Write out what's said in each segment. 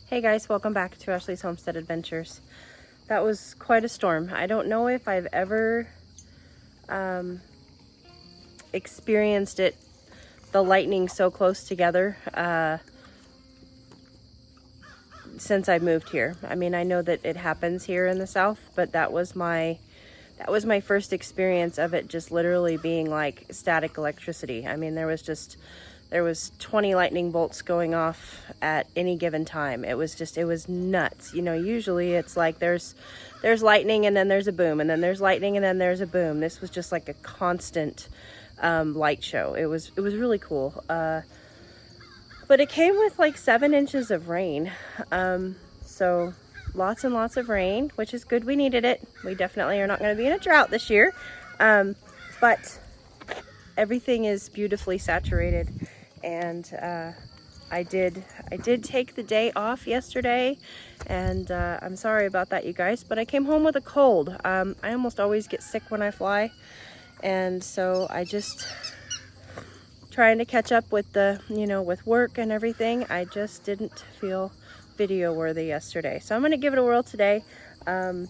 Hey guys, welcome back to Ashley's Homestead Adventures. That was quite a storm. I don't know if I've ever experienced it, the lightning so close together, since I moved here. I mean, I know that it happens here in the South, but that was my first experience of it just literally being like static electricity. I mean, there was 20 lightning bolts going off at any given time. It was nuts. You know, usually it's like there's lightning and then there's a boom, and then there's lightning and then there's a boom. This was just like a constant light show. It was really cool. But it came with like 7 inches of rain. So lots and lots of rain, which is good. We needed it. We definitely are not going to be in a drought this year. But everything is beautifully saturated. And I did take the day off yesterday, and I'm sorry about that, you guys, but I came home with a cold. I almost always get sick when I fly, and so I just trying to catch up with with work and everything. I just didn't feel video worthy yesterday, so I'm gonna give it a whirl today and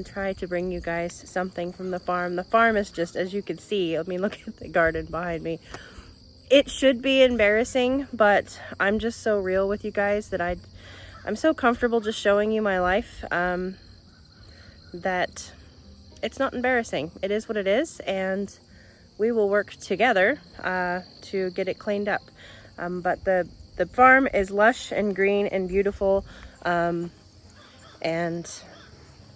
try to bring you guys something from the farm. The farm is just, as you can see, I mean, look at the garden behind me. It should be embarrassing, but I'm just so real with you guys that I'm so comfortable just showing you my life that it's not embarrassing. It is what it is, and we will work together to get it cleaned up. But the farm is lush and green and beautiful, and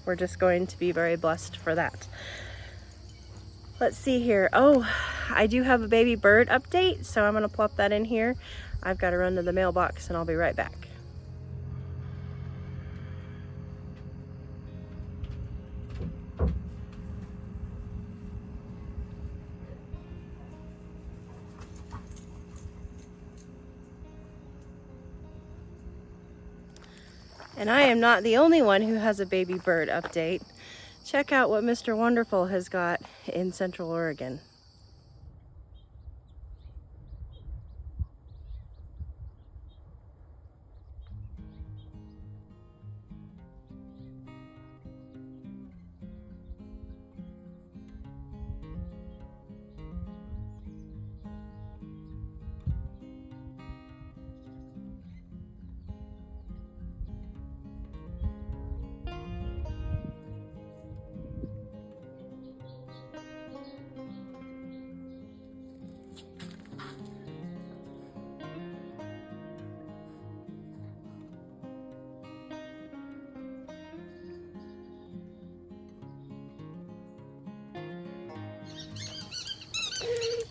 we're just going to be very blessed for that. Let's see here. Oh, I do have a baby bird update, so I'm gonna plop that in here. I've got to run to the mailbox and I'll be right back. And I am not the only one who has a baby bird update. Check out what Mr. Wonderful has got in Central Oregon.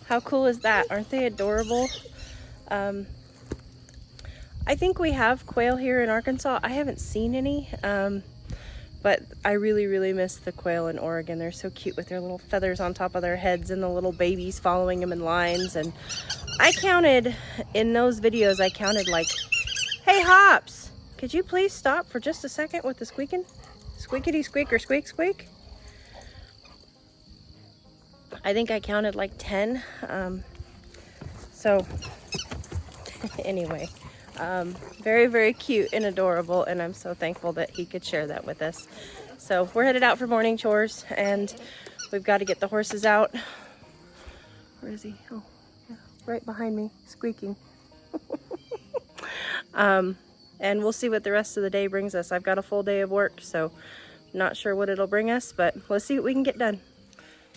How cool is that? Aren't they adorable? I think we have quail here in Arkansas. I haven't seen any, but I really miss the quail in Oregon. They're so cute with their little feathers on top of their heads and the little babies following them in lines. And I counted, in those videos, I counted like, hey Hops, could you please stop for just a second with the squeaking? Squeakity squeak or squeak squeak? I think I counted like 10. So anyway, very cute and adorable, and I'm so thankful that he could share that with us. So we're headed out for morning chores, and we've got to get the horses out. Where is he? Oh, yeah, right behind me, squeaking. And we'll see what the rest of the day brings us. I've got a full day of work, so not sure what it'll bring us, but let's see what we can get done.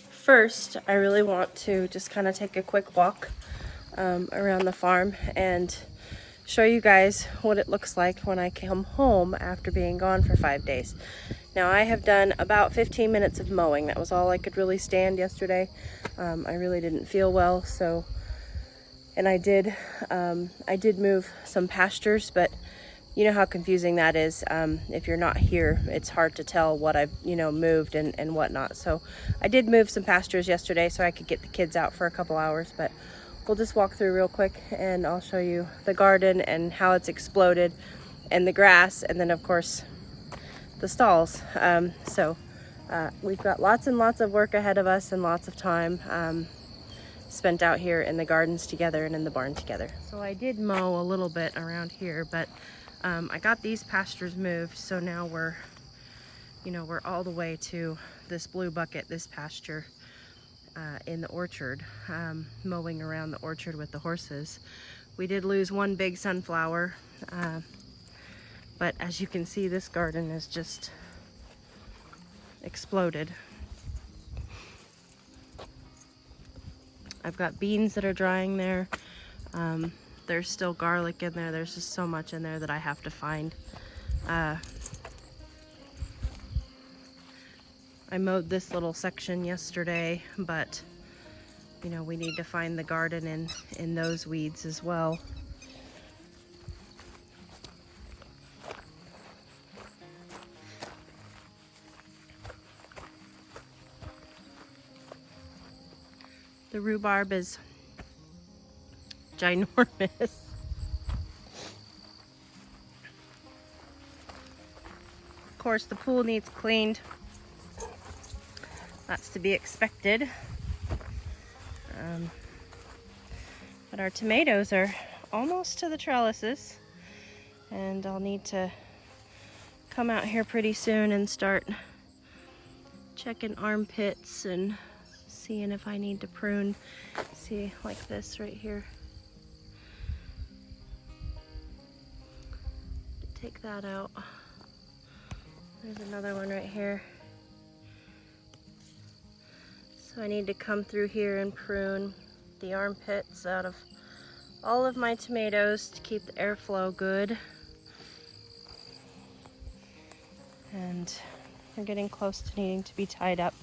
First, I really want to just kind of take a quick walk around the farm and show you guys what it looks like when I come home after being gone for 5 days. Now, I have done about 15 minutes of mowing. That was all I could really stand yesterday. I really didn't feel well, so, and I did move some pastures, but you know how confusing that is. If you're not here, it's hard to tell what I've, moved and whatnot. So I did move some pastures yesterday so I could get the kids out for a couple hours, but we'll just walk through real quick and I'll show you the garden and how it's exploded, and the grass, and then of course the stalls. We've got lots and lots of work ahead of us and lots of time. spent out here in the gardens together and in the barn together. So I did mow a little bit around here, but I got these pastures moved, so now we're all the way to this blue bucket, this pasture in the orchard, mowing around the orchard with the horses. We did lose one big sunflower, but as you can see, this garden is just exploded. I've got beans that are drying there. There's still garlic in there. There's just so much in there that I have to find. I mowed this little section yesterday, but we need to find the garden in those weeds as well. The rhubarb is ginormous. Of course, the pool needs cleaned. That's to be expected. But our tomatoes are almost to the trellises, and I'll need to come out here pretty soon and start checking armpits and seeing if I need to prune. See, like this right here. Take that out. There's another one right here. So I need to come through here and prune the armpits out of all of my tomatoes to keep the airflow good. And they're getting close to needing to be tied up.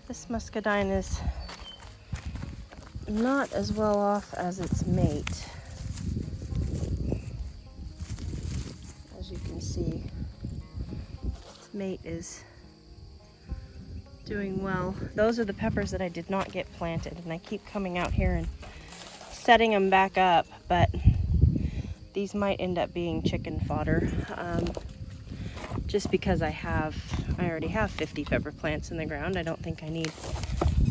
This muscadine is not as well off as its mate. As you can see, its mate is doing well. Those are the peppers that I did not get planted, and I keep coming out here and setting them back up, but these might end up being chicken fodder. Just because I already have 50 pepper plants in the ground. I don't think I need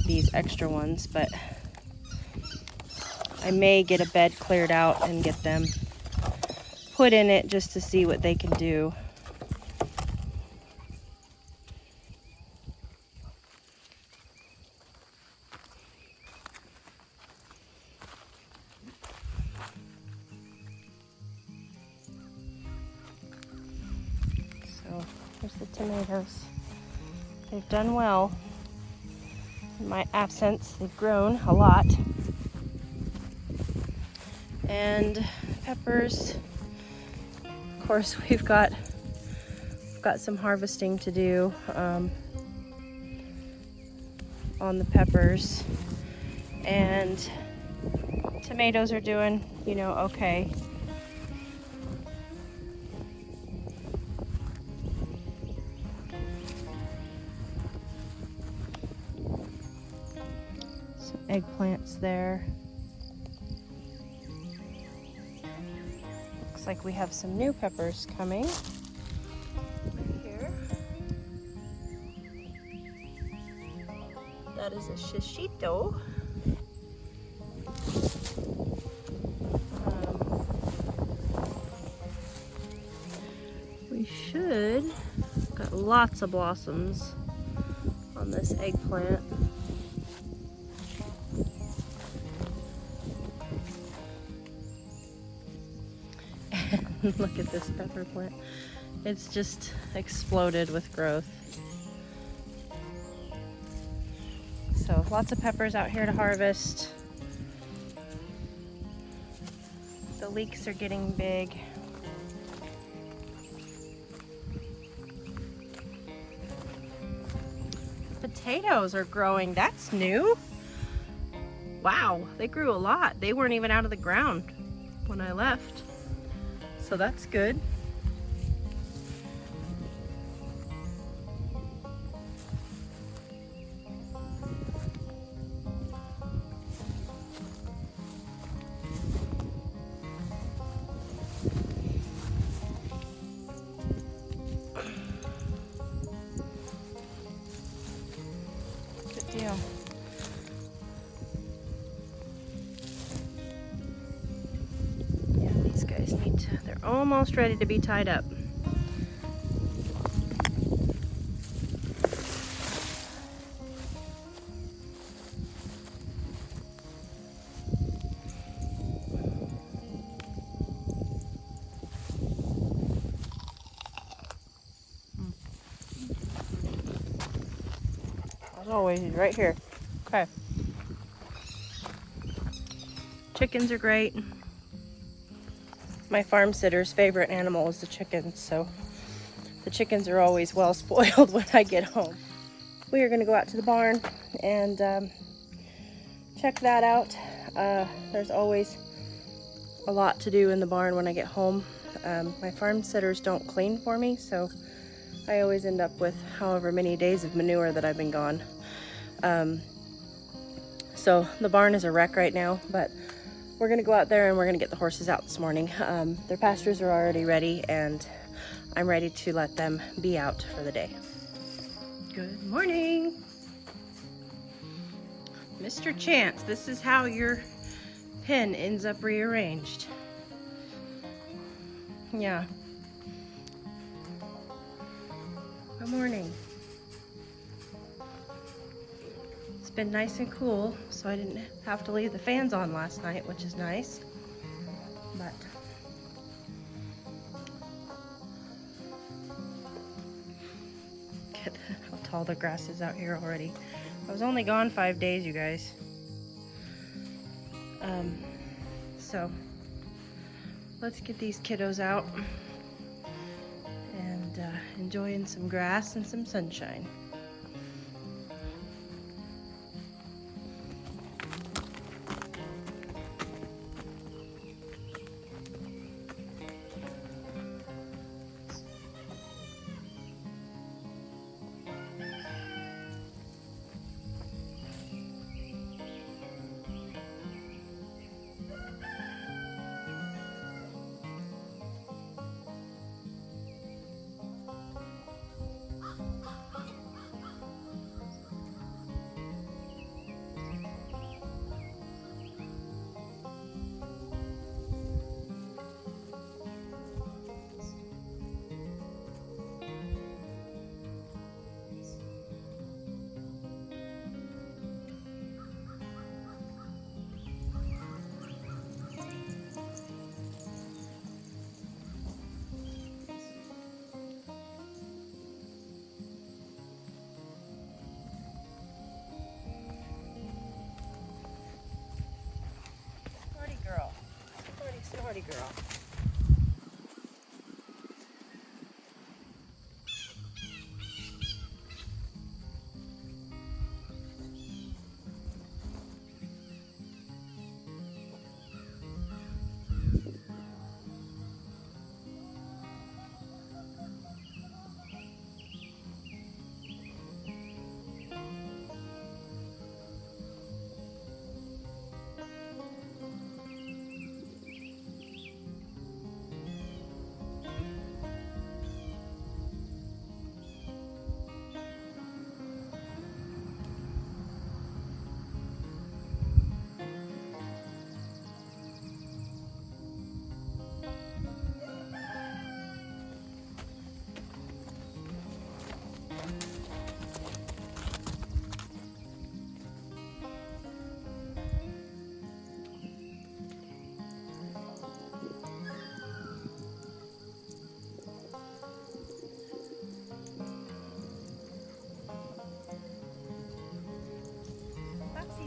these extra ones, but I may get a bed cleared out and get them put in it just to see what they can do. Here's the tomatoes. They've done well. In my absence, they've grown a lot. And peppers, of course, we've got some harvesting to do on the peppers. And tomatoes are doing, okay. Eggplants there. Looks like we have some new peppers coming right here. That is a shishito. We should got lots of blossoms on this eggplant. Look at this pepper plant. It's just exploded with growth. So lots of peppers out here to harvest. The leeks are getting big. Potatoes are growing. That's new. Wow, they grew a lot. They weren't even out of the ground when I left. So that's good. almost ready to be tied up. As always, he's right here. Okay. Chickens are great. My farm sitter's favorite animal is the chickens, so the chickens are always well spoiled when I get home. We are going to go out to the barn and check that out. There's always a lot to do in the barn when I get home. My farm sitters don't clean for me, so I always end up with however many days of manure that I've been gone. So the barn is a wreck right now, but we're gonna go out there and we're gonna get the horses out this morning. Their pastures are already ready and I'm ready to let them be out for the day. Good morning. Mr. Chance, this is how your pen ends up rearranged. Yeah. Good morning. It's been nice and cool, so I didn't have to leave the fans on last night, which is nice. But look at how tall the grass is out here already. I was only gone 5 days, you guys. So let's get these kiddos out and enjoying some grass and some sunshine. Snorty girl.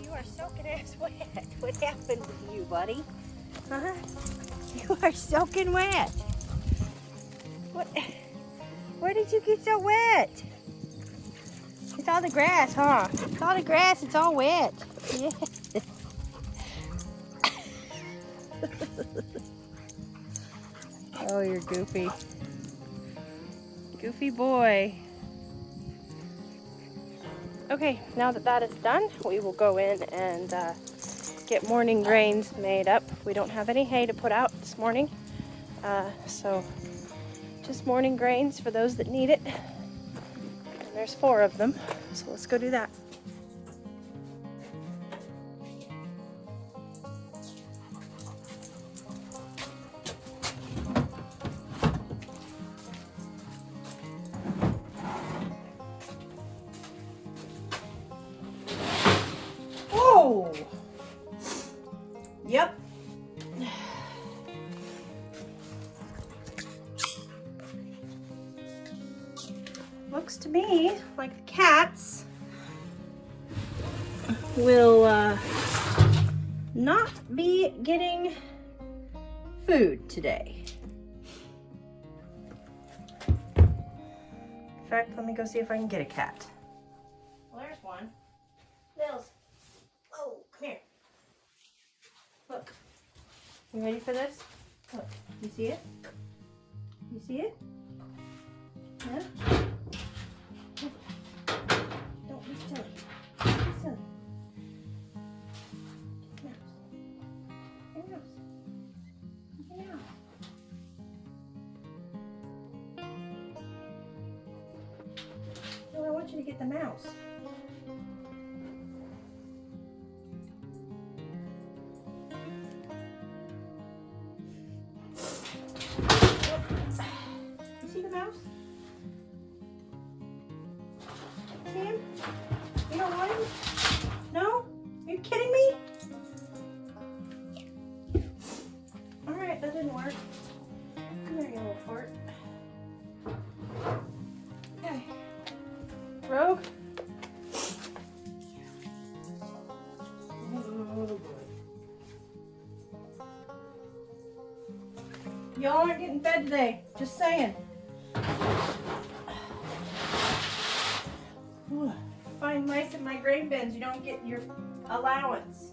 You are soaking ass wet. What happened with you, buddy? Huh? You are soaking wet. What? Where did you get so wet? It's all the grass, huh? It's all the grass. It's all wet. Yeah. Oh, you're goofy. Goofy boy. Okay, now that that is done, we will go in and get morning grains made up. We don't have any hay to put out this morning, so just morning grains for those that need it. And there's 4 of them, so let's go do that. Looks to me like the cats will not be getting food today. In fact, let me go see if I can get a cat. Well, there's one. Nils. Oh, come here. Look. You ready for this? Look. You see it? You see it? Yeah? Don't be silly. Don't be silly. Get the mouse. Get the mouse. No, I want you to get the mouse. You see the mouse? See him? You don't want him? No? Are you kidding me? Alright, that didn't work. Come here, you little fart. Okay. Rogue? Oh boy. Y'all aren't getting fed today. Just saying. Find mice in my grain bins. You don't get your allowance.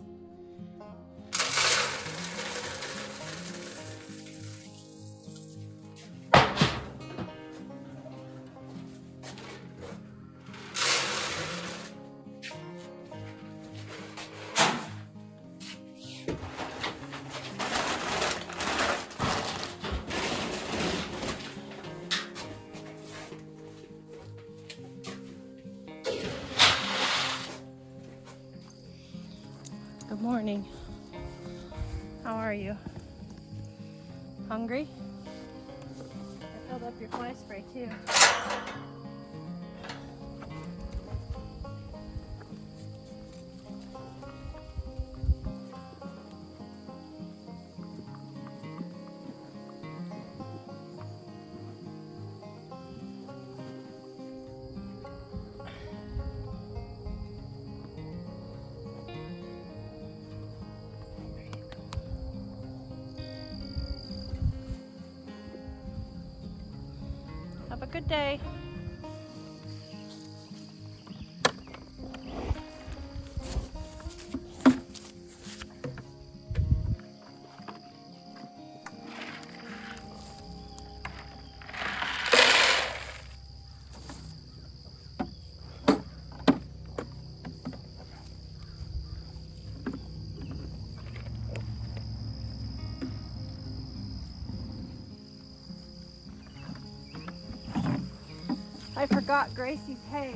Good morning. How are you? Hungry? I filled up your fly spray too. Have a good day. I forgot Gracie's hay.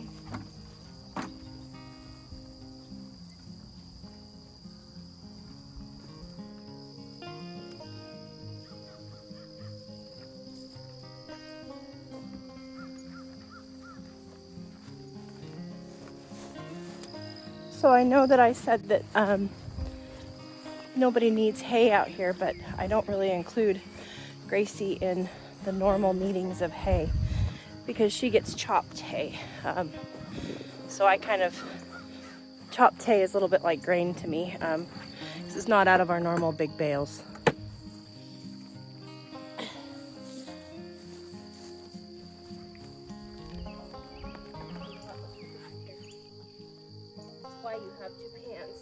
So I know that I said that nobody needs hay out here, but I don't really include Gracie in the normal needings of hay, because she gets chopped hay. So I kind of, chopped hay is a little bit like grain to me. This is not out of our normal big bales. That's why you have two pans.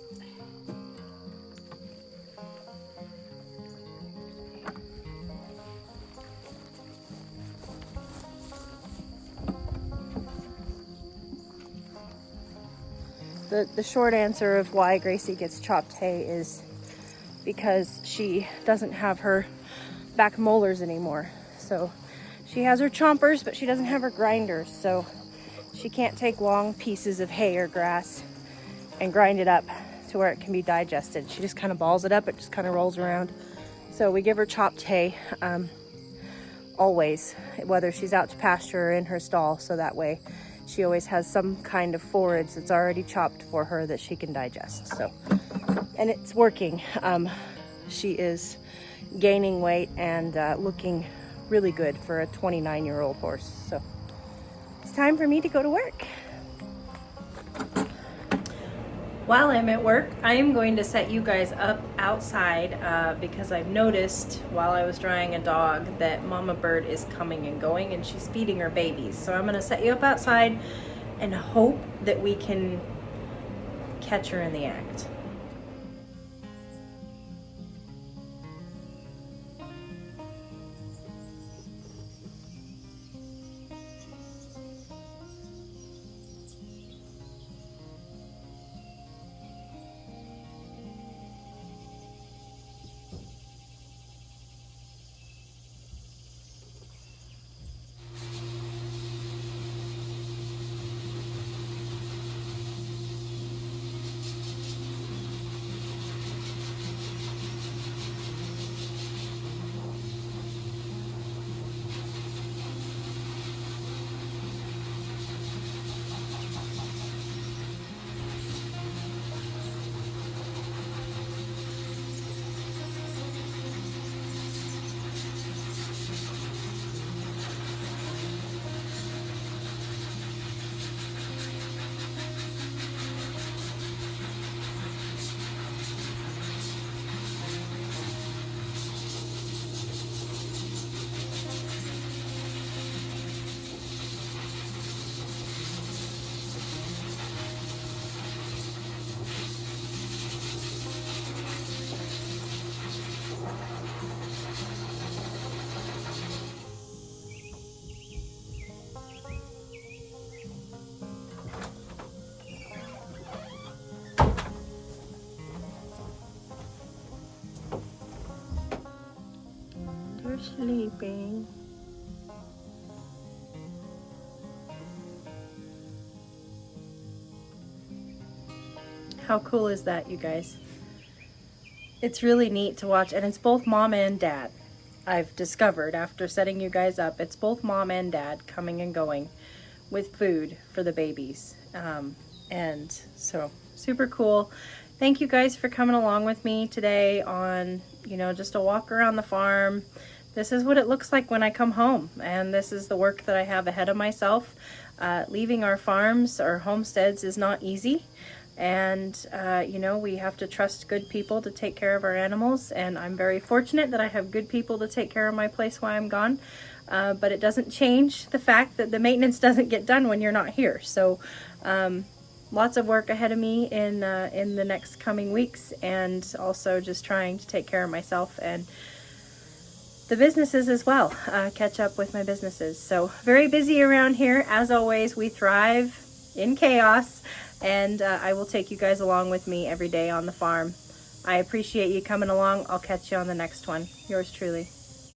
The short answer of why Gracie gets chopped hay is because she doesn't have her back molars anymore. So she has her chompers, but she doesn't have her grinders. So she can't take long pieces of hay or grass and grind it up to where it can be digested. She just kind of balls it up. It just kind of rolls around. So we give her chopped hay always, whether she's out to pasture or in her stall. So that way she always has some kind of forage that's already chopped for her that she can digest. So, and it's working. She is gaining weight and looking really good for a 29-year-old horse. So it's time for me to go to work. While I'm at work, I am going to set you guys up outside because I've noticed while I was drying a dog that Mama Bird is coming and going and she's feeding her babies. So I'm going to set you up outside and hope that we can catch her in the act. They're sleeping. How cool is that, you guys? It's really neat to watch, and it's both mom and dad. I've discovered after setting you guys up, it's both mom and dad coming and going with food for the babies. And so super cool. Thank you guys for coming along with me today on, just a walk around the farm. This is what it looks like when I come home, and this is the work that I have ahead of myself. Leaving our farms, our homesteads, is not easy. And, we have to trust good people to take care of our animals. And I'm very fortunate that I have good people to take care of my place while I'm gone. But it doesn't change the fact that the maintenance doesn't get done when you're not here. So lots of work ahead of me in the next coming weeks, and also just trying to take care of myself and the businesses as well, catch up with my businesses. So very busy around here. As always, we thrive in chaos, and I will take you guys along with me every day on the farm. I appreciate you coming along. I'll catch you on the next one. Yours truly.